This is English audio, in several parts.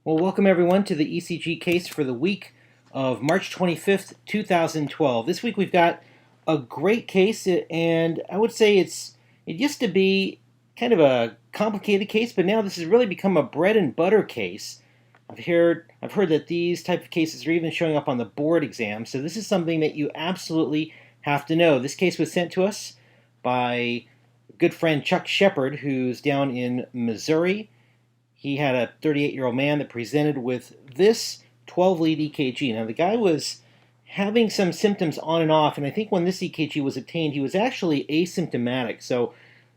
Well, welcome everyone to the ECG case for the week of March 25th, 2012. This week we've got a great case, and I would say it used to be kind of a complicated case, but now this has really become a bread and butter case. I've heard that these type of cases are even showing up on the board exam, so this is something that you absolutely have to know. This case was sent to us by a good friend Chuck Shepard, who's down in Missouri. He had a 38-year-old man that presented with this 12-lead EKG. Now, the guy was having some symptoms on and off, and I think when this EKG was obtained, he was actually asymptomatic. So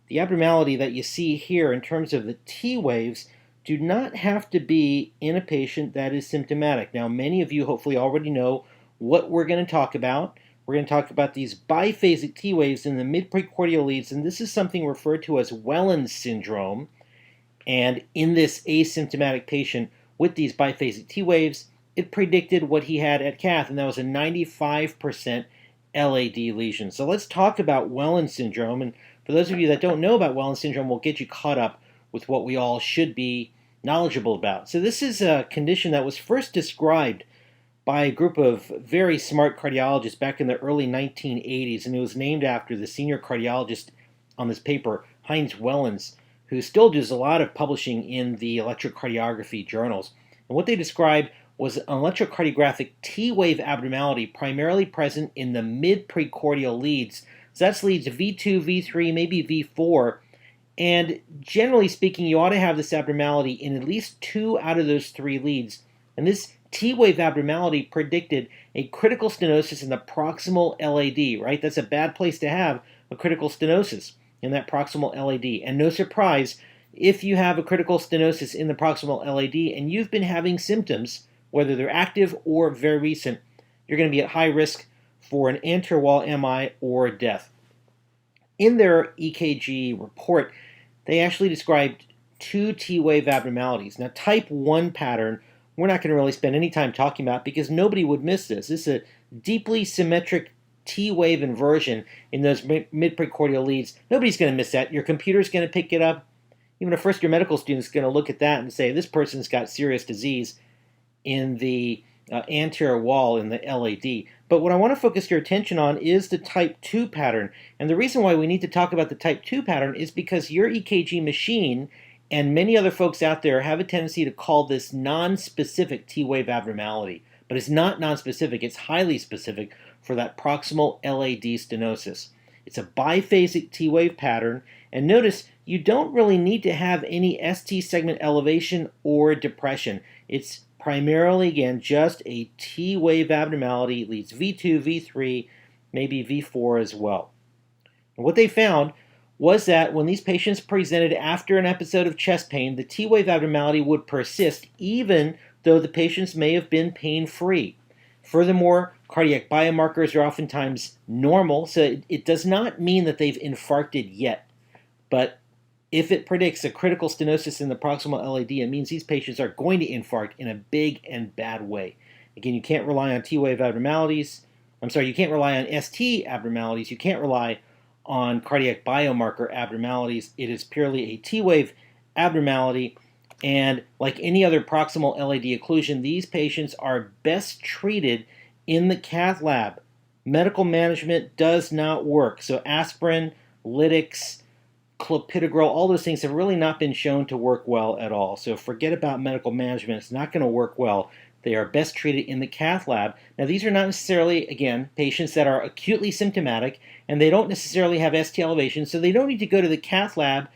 the abnormality that you see here in terms of the T waves do not have to be in a patient that is symptomatic. Now, many of you hopefully already know what we're going to talk about. We're going to talk about these biphasic T waves in the mid-precordial leads, and this is something referred to as Wellens syndrome. And in this asymptomatic patient with these biphasic T waves, it predicted what he had at cath, and that was a 95% LAD lesion. So let's talk about Wellens syndrome. And for those of you that don't know about Wellens syndrome, we'll get you caught up with what we all should be knowledgeable about. So this is a condition that was first described by a group of very smart cardiologists back in the early 1980s, and it was named after the senior cardiologist on this paper, Heinz Wellens, who still does a lot of publishing in the electrocardiography journals. And what they described was an electrocardiographic T-wave abnormality primarily present in the mid-precordial leads. So that's leads V2, V3, maybe V4. And generally speaking, you ought to have this abnormality in at least 2 out of those 3 leads. And this T-wave abnormality predicted a critical stenosis in the proximal LAD, right? That's a bad place to have a critical stenosis in that proximal LAD. And no surprise, if you have a critical stenosis in the proximal LAD and you've been having symptoms, whether they're active or very recent, you're going to be at high risk for an anterior wall MI or death. In their EKG report, they actually described 2 T-wave abnormalities. Now, type 1 pattern, we're not going to really spend any time talking about because nobody would miss this. This is a deeply symmetric T-wave inversion in those mid-precordial leads. Nobody's going to miss that. Your computer's going to pick it up. Even a first-year medical student's going to look at that and say, this person's got serious disease in the anterior wall in the LAD. But what I want to focus your attention on is the type 2 pattern. And the reason why we need to talk about the type 2 pattern is because your EKG machine and many other folks out there have a tendency to call this non-specific T-wave abnormality. But it's not non-specific, it's highly specific for that proximal LAD stenosis. It's a biphasic T-wave pattern, and notice you don't really need to have any ST segment elevation or depression. It's primarily, again, just a T-wave abnormality. It leads V2, V3, maybe V4 as well. And what they found was that when these patients presented after an episode of chest pain, the T-wave abnormality would persist even though the patients may have been pain-free. Furthermore, cardiac biomarkers are oftentimes normal, so it does not mean that they've infarcted yet. But if it predicts a critical stenosis in the proximal LAD, it means these patients are going to infarct in a big and bad way. Again, you can't rely on T-wave abnormalities. You can't rely on ST abnormalities. You can't rely on cardiac biomarker abnormalities. It is purely a T-wave abnormality. And like any other proximal LAD occlusion, these patients are best treated in the cath lab. Medical management does not work. So aspirin, lytics, clopidogrel, all those things have really not been shown to work well at all. So forget about medical management. It's not going to work well. they are best treated in the cath lab. Now, these are not necessarily, again, patients that are acutely symptomatic, and they don't necessarily have ST elevation, so they don't need to go to the cath lab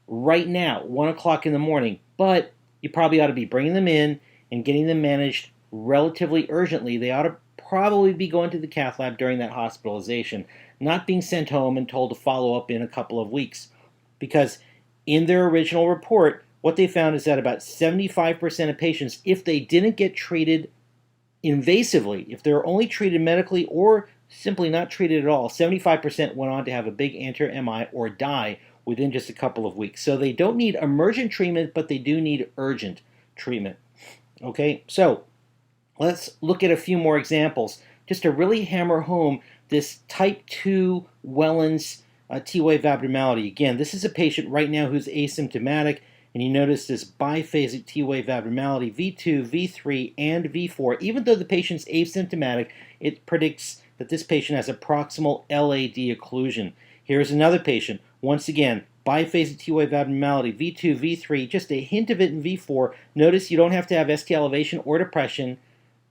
right now, 1 o'clock in the morning. But you probably ought to be bringing them in and getting them managed relatively urgently. They ought to probably be going to the cath lab during that hospitalization, not being sent home and told to follow up in a couple of weeks. Because in their original report, what they found is that about 75% of patients, if they didn't get treated invasively, if they're only treated medically or simply not treated at all, 75% went on to have a big anterior MI or die within just a couple of weeks. So they don't need emergent treatment, but they do need urgent treatment. Okay, so let's look at a few more examples just to really hammer home this type 2 Wellens T-wave abnormality. Again, this is a patient right now who's asymptomatic, and you notice this biphasic T-wave abnormality, V2, V3, and V4. Even though the patient's asymptomatic, it predicts that this patient has a proximal LAD occlusion. Here's another patient. Once again, biphasic T-wave abnormality, V2, V3, just a hint of it in V4. Notice you don't have to have ST elevation or depression.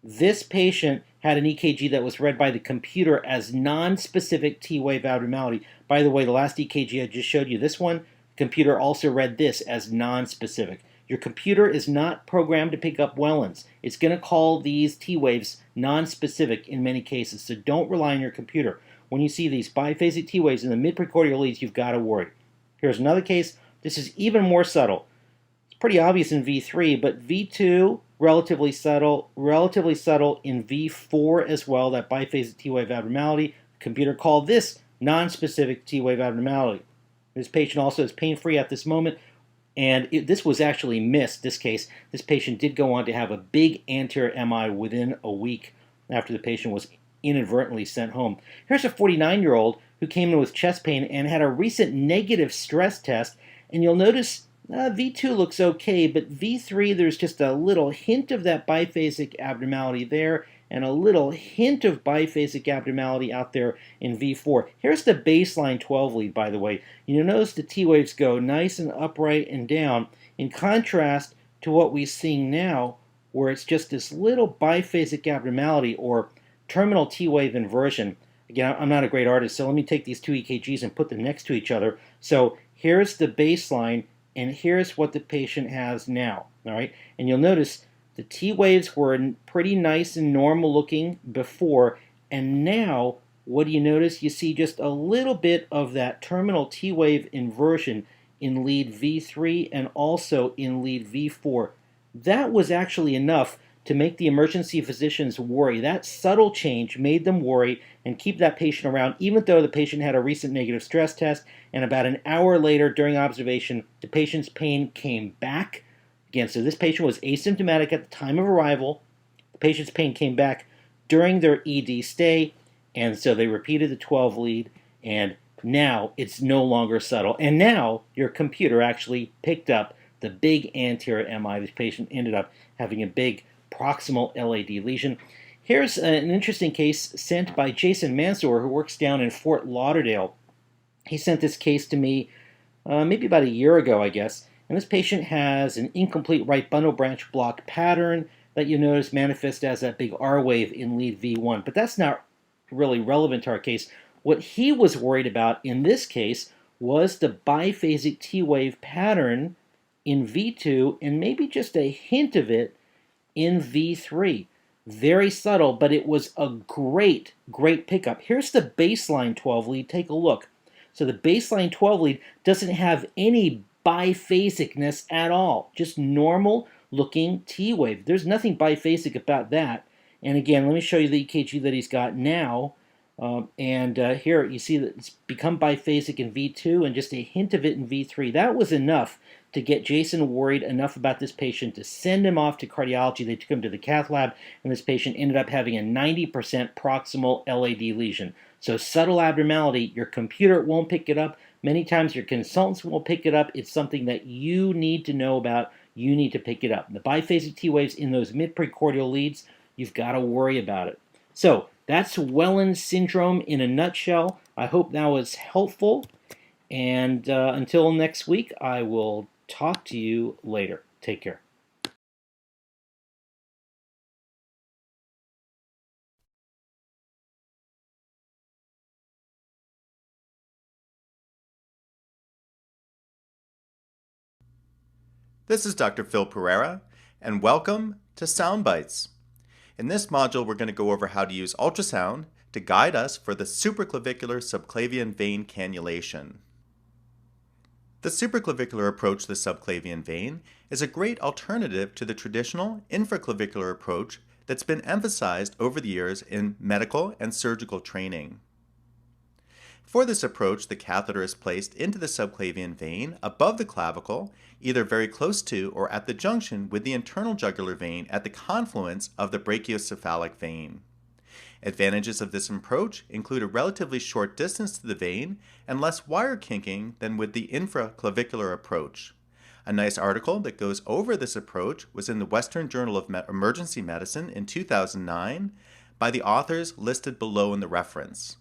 This patient had an EKG that was read by the computer as non-specific T-wave abnormality. By the way, the last EKG I just showed you, this one, the computer also read this as non-specific. Your computer is not programmed to pick up Wellens. It's going to call these T-waves non-specific in many cases, so don't rely on your computer. When you see these biphasic T-waves in the mid-precordial leads, you've got to worry. Here's another case. This is even more subtle. It's pretty obvious in V3, but V2, relatively subtle in V4 as well, that biphasic T-wave abnormality. The computer called this non-specific T-wave abnormality. This patient also is pain-free at this moment, and this was actually missed, this case. This patient did go on to have a big anterior MI within a week after the patient was inadvertently sent home. Here's a 49-year-old who came in with chest pain and had a recent negative stress test, and you'll notice V2 looks okay, but V3, there's just a little hint of that biphasic abnormality there, and a little hint of biphasic abnormality out there in V4. Here's the baseline 12 lead, by the way. You'll notice the T waves go nice and upright and down, in contrast to what we're seeing now, where it's just this little biphasic abnormality or terminal T wave inversion. Again, I'm not a great artist, so let me take these two EKGs and put them next to each other. So here's the baseline, and here's what the patient has now. All right, and you'll notice the T waves were pretty nice and normal looking before, and now what do you notice? You see just a little bit of that terminal T wave inversion in lead V3 and also in lead V4. That was actually enough to make the emergency physicians worry. That subtle change made them worry and keep that patient around, even though the patient had a recent negative stress test, and about an hour later during observation, the patient's pain came back. Again, so this patient was asymptomatic at the time of arrival. The patient's pain came back during their ED stay, and so they repeated the 12 lead, and now it's no longer subtle. And now your computer actually picked up the big anterior MI. This patient ended up having a big proximal LAD lesion. Here's an interesting case sent by Jason Mansour, who works down in Fort Lauderdale. He sent this case to me maybe about a year ago, I guess. And this patient has an incomplete right bundle branch block pattern that you notice manifests as that big R wave in lead V1. But that's not really relevant to our case. What he was worried about in this case was the biphasic T wave pattern in V2 and maybe just a hint of it in V3. Very subtle, but it was a great pickup. Here's the baseline 12 lead. Take a look. So the baseline 12 lead doesn't have any biphasicness at all. Just normal looking T wave. There's nothing biphasic about that. And again, let me show you the EKG that he's got now. Here you see that it's become biphasic in V2 and just a hint of it in V3. That was enough to get Jason worried enough about this patient to send him off to cardiology. They took him to the cath lab, and this patient ended up having a 90% proximal LAD lesion. So subtle abnormality, your computer won't pick it up. Many times your consultants won't pick it up. It's something that you need to know about. You need to pick it up. The biphasic T waves in those mid-precordial leads, you've got to worry about it. So that's Wellens syndrome in a nutshell. I hope that was helpful. And until next week, I will talk to you later. Take care. This is Dr. Phil Pereira, and welcome to Sound Bites. In this module, we're going to go over how to use ultrasound to guide us for the supraclavicular subclavian vein cannulation. The supraclavicular approach to the subclavian vein is a great alternative to the traditional infraclavicular approach that's been emphasized over the years in medical and surgical training. For this approach, the catheter is placed into the subclavian vein above the clavicle, either very close to or at the junction with the internal jugular vein at the confluence of the brachiocephalic vein. Advantages of this approach include a relatively short distance to the vein and less wire kinking than with the infraclavicular approach. A nice article that goes over this approach was in the Western Journal of Emergency Medicine in 2009 by the authors listed below in the reference.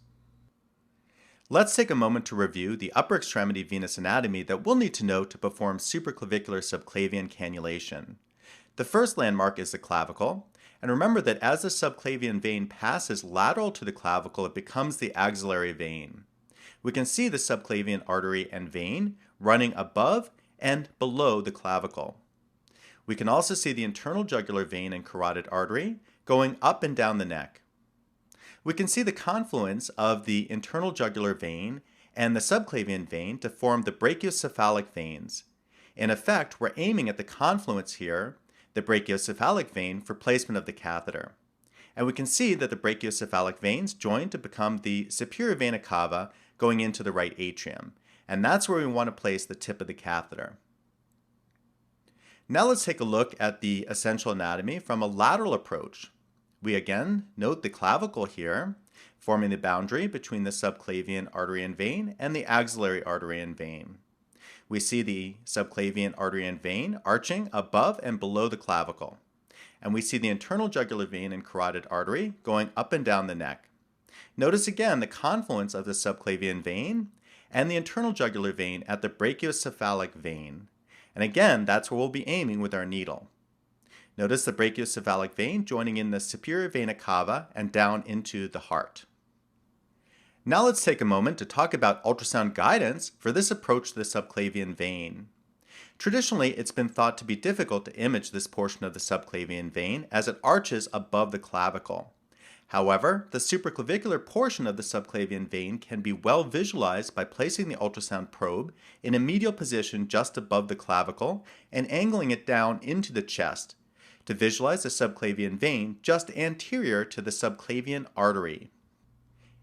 Let's take a moment to review the upper extremity venous anatomy that we'll need to know to perform supraclavicular subclavian cannulation. The first landmark is the clavicle, and remember that as the subclavian vein passes lateral to the clavicle, it becomes the axillary vein. We can see the subclavian artery and vein running above and below the clavicle. We can also see the internal jugular vein and carotid artery going up and down the neck. We can see the confluence of the internal jugular vein and the subclavian vein to form the brachiocephalic veins. In effect, we're aiming at the confluence here, the brachiocephalic vein, for placement of the catheter. And we can see that the brachiocephalic veins join to become the superior vena cava going into the right atrium. And that's where we want to place the tip of the catheter. Now let's take a look at the essential anatomy from a lateral approach. We again note the clavicle here, forming the boundary between the subclavian artery and vein and the axillary artery and vein. We see the subclavian artery and vein arching above and below the clavicle. And we see the internal jugular vein and carotid artery going up and down the neck. Notice again the confluence of the subclavian vein and the internal jugular vein at the brachiocephalic vein. And again, that's where we'll be aiming with our needle. Notice the brachiocephalic vein joining in the superior vena cava and down into the heart. Now let's take a moment to talk about ultrasound guidance for this approach to the subclavian vein. Traditionally, it's been thought to be difficult to image this portion of the subclavian vein as it arches above the clavicle. However, the supraclavicular portion of the subclavian vein can be well visualized by placing the ultrasound probe in a medial position just above the clavicle and angling it down into the chest to visualize the subclavian vein just anterior to the subclavian artery.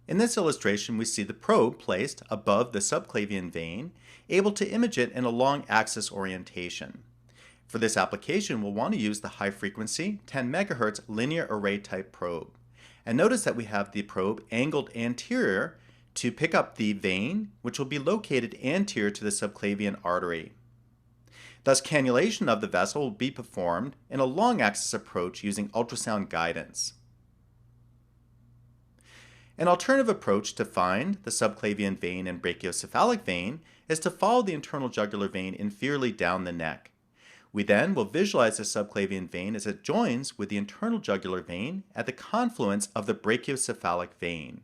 In this illustration, we see the probe placed above the subclavian vein, able to image it in a long axis orientation. For this application, we'll want to use the high-frequency 10 MHz linear array type probe. And notice that we have the probe angled anterior to pick up the vein, which will be located anterior to the subclavian artery. Thus, cannulation of the vessel will be performed in a long axis approach using ultrasound guidance. An alternative approach to find the subclavian vein and brachiocephalic vein is to follow the internal jugular vein inferiorly down the neck. We then will visualize the subclavian vein as it joins with the internal jugular vein at the confluence of the brachiocephalic vein.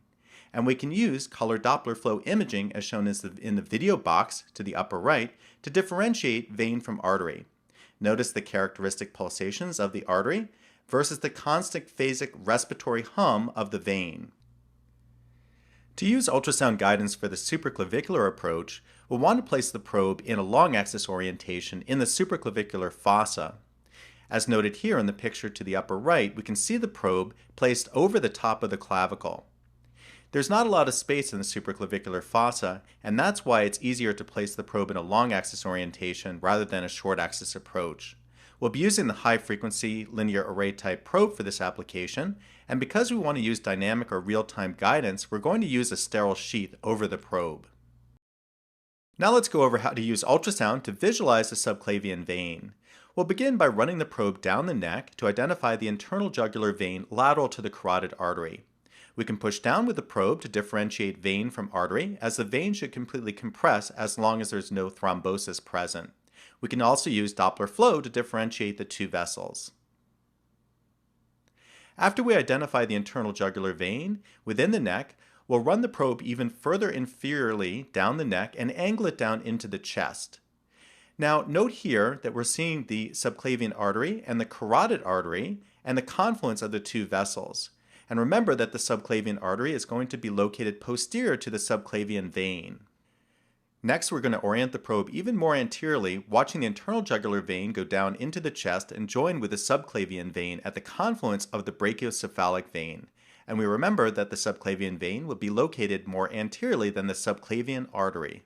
And we can use color Doppler flow imaging, as shown in the video box to the upper right, to differentiate vein from artery. Notice the characteristic pulsations of the artery versus the constant phasic respiratory hum of the vein. To use ultrasound guidance for the supraclavicular approach, we'll want to place the probe in a long axis orientation in the supraclavicular fossa. As noted here in the picture to the upper right, we can see the probe placed over the top of the clavicle. There's not a lot of space in the supraclavicular fossa, and that's why it's easier to place the probe in a long axis orientation rather than a short axis approach. We'll be using the high-frequency linear array type probe for this application, and because we want to use dynamic or real-time guidance, we're going to use a sterile sheath over the probe. Now let's go over how to use ultrasound to visualize the subclavian vein. We'll begin by running the probe down the neck to identify the internal jugular vein lateral to the carotid artery. We can push down with the probe to differentiate vein from artery, as the vein should completely compress as long as there's no thrombosis present. We can also use Doppler flow to differentiate the two vessels. After we identify the internal jugular vein within the neck, we'll run the probe even further inferiorly down the neck and angle it down into the chest. Now, note here that we're seeing the subclavian artery and the carotid artery and the confluence of the two vessels. And remember that the subclavian artery is going to be located posterior to the subclavian vein. Next, we're going to orient the probe even more anteriorly, watching the internal jugular vein go down into the chest and join with the subclavian vein at the confluence of the brachiocephalic vein. And we remember that the subclavian vein would be located more anteriorly than the subclavian artery.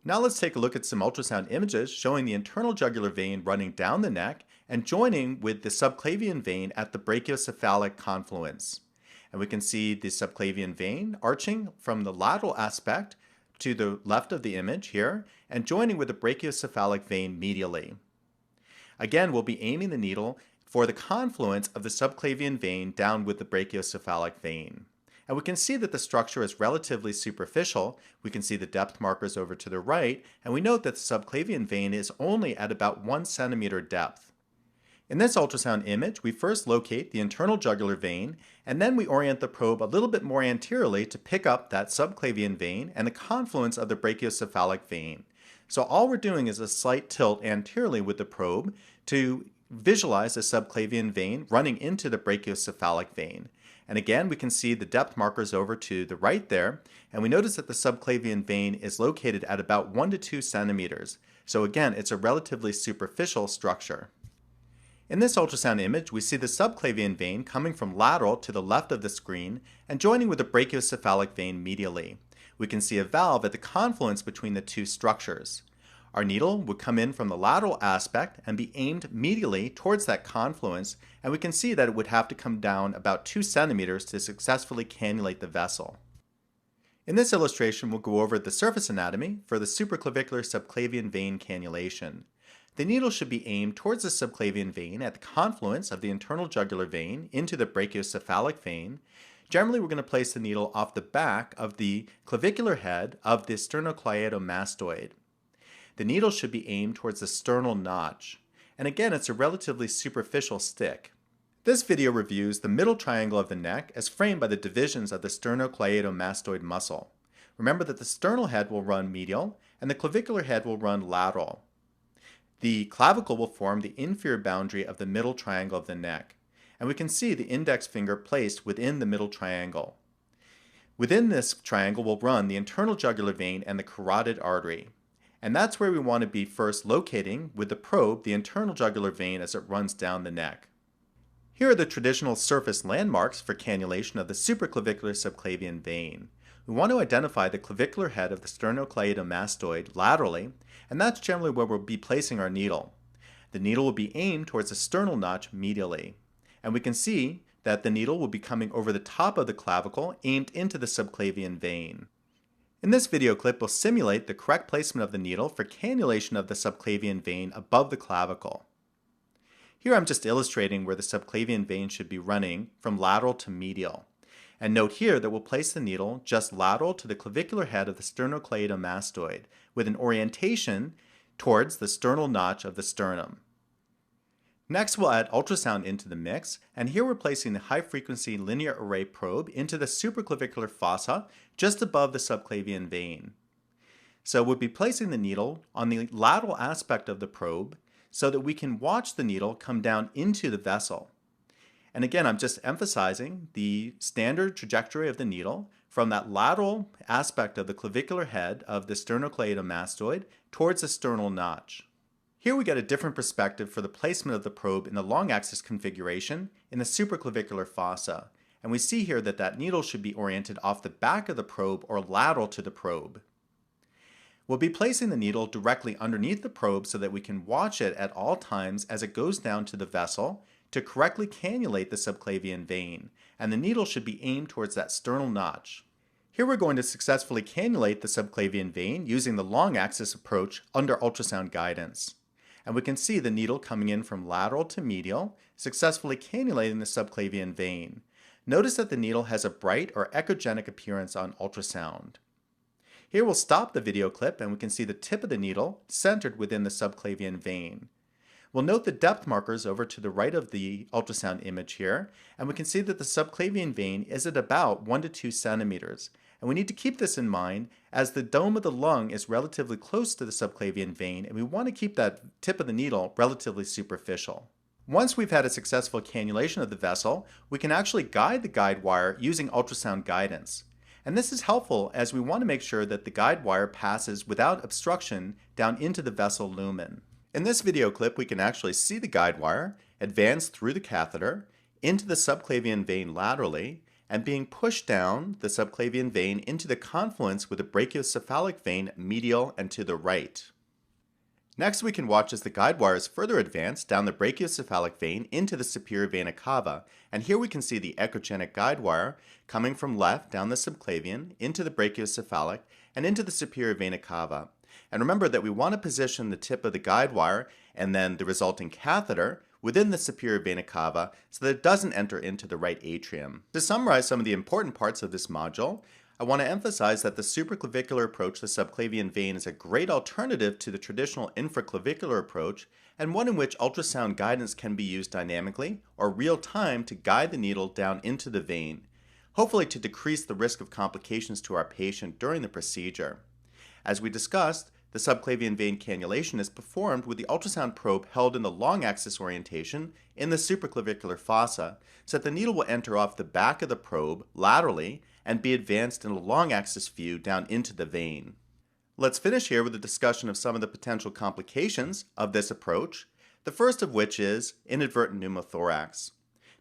Now let's take a look at some ultrasound images showing the internal jugular vein running down the neck and joining with the subclavian vein at the brachiocephalic confluence. And we can see the subclavian vein arching from the lateral aspect to the left of the image here and joining with the brachiocephalic vein medially. Again, we'll be aiming the needle for the confluence of the subclavian vein down with the brachiocephalic vein. And we can see that the structure is relatively superficial. We can see the depth markers over to the right, and we note that the subclavian vein is only at about 1 centimeter depth. In this ultrasound image, we first locate the internal jugular vein, and then we orient the probe a little bit more anteriorly to pick up that subclavian vein and the confluence of the brachiocephalic vein. So all we're doing is a slight tilt anteriorly with the probe to visualize the subclavian vein running into the brachiocephalic vein. And again, we can see the depth markers over to the right there, and we notice that the subclavian vein is located at about 1 to 2 centimeters. So again, it's a relatively superficial structure. In this ultrasound image, we see the subclavian vein coming from lateral to the left of the screen and joining with the brachiocephalic vein medially. We can see a valve at the confluence between the two structures. Our needle would come in from the lateral aspect and be aimed medially towards that confluence, and we can see that it would have to come down about 2 centimeters to successfully cannulate the vessel. In this illustration, we'll go over the surface anatomy for the supraclavicular subclavian vein cannulation. The needle should be aimed towards the subclavian vein at the confluence of the internal jugular vein into the brachiocephalic vein. Generally, we're going to place the needle off the back of the clavicular head of the sternocleidomastoid. The needle should be aimed towards the sternal notch. And again, it's a relatively superficial stick. This video reviews the middle triangle of the neck as framed by the divisions of the sternocleidomastoid muscle. Remember that the sternal head will run medial and the clavicular head will run lateral. The clavicle will form the inferior boundary of the middle triangle of the neck. And we can see the index finger placed within the middle triangle. Within this triangle will run the internal jugular vein and the carotid artery. And that's where we want to be first locating with the probe the internal jugular vein as it runs down the neck. Here are the traditional surface landmarks for cannulation of the supraclavicular subclavian vein. We want to identify the clavicular head of the sternocleidomastoid laterally, and that's generally where we'll be placing our needle. The needle will be aimed towards the sternal notch medially. And we can see that the needle will be coming over the top of the clavicle aimed into the subclavian vein. In this video clip, we'll simulate the correct placement of the needle for cannulation of the subclavian vein above the clavicle. Here I'm just illustrating where the subclavian vein should be running from lateral to medial. And note here that we'll place the needle just lateral to the clavicular head of the sternocleidomastoid with an orientation towards the sternal notch of the sternum. Next, we'll add ultrasound into the mix, and here we're placing the high-frequency linear array probe into the supraclavicular fossa just above the subclavian vein. So we'll be placing the needle on the lateral aspect of the probe so that we can watch the needle come down into the vessel. And again, I'm just emphasizing the standard trajectory of the needle from that lateral aspect of the clavicular head of the sternocleidomastoid towards the sternal notch. Here we get a different perspective for the placement of the probe in the long axis configuration in the supraclavicular fossa. And we see here that that needle should be oriented off the back of the probe or lateral to the probe. We'll be placing the needle directly underneath the probe so that we can watch it at all times as it goes down to the vessel to correctly cannulate the subclavian vein, and the needle should be aimed towards that sternal notch. Here we're going to successfully cannulate the subclavian vein using the long axis approach under ultrasound guidance. And we can see the needle coming in from lateral to medial, successfully cannulating the subclavian vein. Notice that the needle has a bright or echogenic appearance on ultrasound. Here we'll stop the video clip and we can see the tip of the needle centered within the subclavian vein. We'll note the depth markers over to the right of the ultrasound image here, and we can see that the subclavian vein is at about 1 to 2 centimeters. And we need to keep this in mind as the dome of the lung is relatively close to the subclavian vein, and we want to keep that tip of the needle relatively superficial. Once we've had a successful cannulation of the vessel, we can actually guide the guide wire using ultrasound guidance. And this is helpful as we want to make sure that the guide wire passes without obstruction down into the vessel lumen. In this video clip, we can actually see the guide wire advance through the catheter into the subclavian vein laterally and being pushed down the subclavian vein into the confluence with the brachiocephalic vein medial and to the right. Next, we can watch as the guide wires further advance down the brachiocephalic vein into the superior vena cava, and here we can see the echogenic guide wire coming from left down the subclavian into the brachiocephalic and into the superior vena cava. And remember that we want to position the tip of the guide wire and then the resulting catheter within the superior vena cava so that it doesn't enter into the right atrium. To summarize some of the important parts of this module, I want to emphasize that the supraclavicular approach to the subclavian vein is a great alternative to the traditional infraclavicular approach, and one in which ultrasound guidance can be used dynamically or real time to guide the needle down into the vein, hopefully to decrease the risk of complications to our patient during the procedure. As we discussed, the subclavian vein cannulation is performed with the ultrasound probe held in the long axis orientation in the supraclavicular fossa, so that the needle will enter off the back of the probe laterally and be advanced in a long axis view down into the vein. Let's finish here with a discussion of some of the potential complications of this approach, the first of which is inadvertent pneumothorax.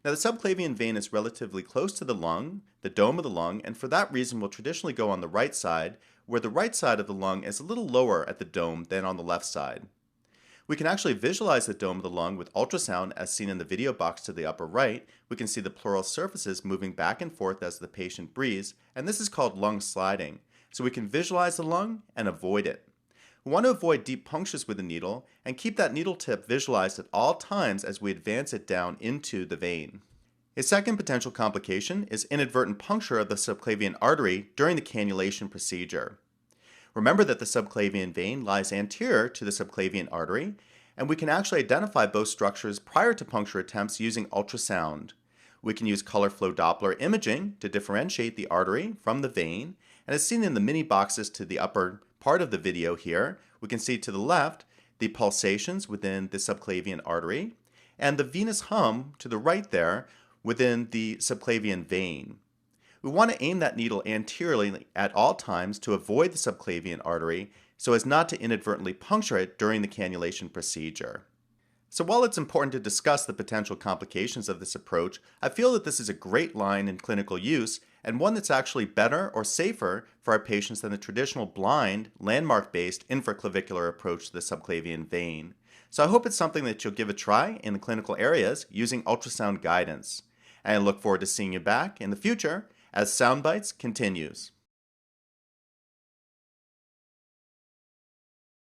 Now, the subclavian vein is relatively close to the lung, the dome of the lung, and for that reason will traditionally go on the right side, where the right side of the lung is a little lower at the dome than on the left side. We can actually visualize the dome of the lung with ultrasound as seen in the video box to the upper right. We can see the pleural surfaces moving back and forth as the patient breathes, and this is called lung sliding. So we can visualize the lung and avoid it. We want to avoid deep punctures with the needle and keep that needle tip visualized at all times as we advance it down into the vein. A second potential complication is inadvertent puncture of the subclavian artery during the cannulation procedure. Remember that the subclavian vein lies anterior to the subclavian artery, and we can actually identify both structures prior to puncture attempts using ultrasound. We can use color flow Doppler imaging to differentiate the artery from the vein, and as seen in the mini boxes to the upper part of the video here, we can see to the left the pulsations within the subclavian artery, and the venous hum to the right there within the subclavian vein. We want to aim that needle anteriorly at all times to avoid the subclavian artery so as not to inadvertently puncture it during the cannulation procedure. So while it's important to discuss the potential complications of this approach, I feel that this is a great line in clinical use and one that's actually better or safer for our patients than the traditional blind, landmark-based infraclavicular approach to the subclavian vein. So I hope it's something that you'll give a try in the clinical areas using ultrasound guidance. And I look forward to seeing you back in the future as Soundbites continues.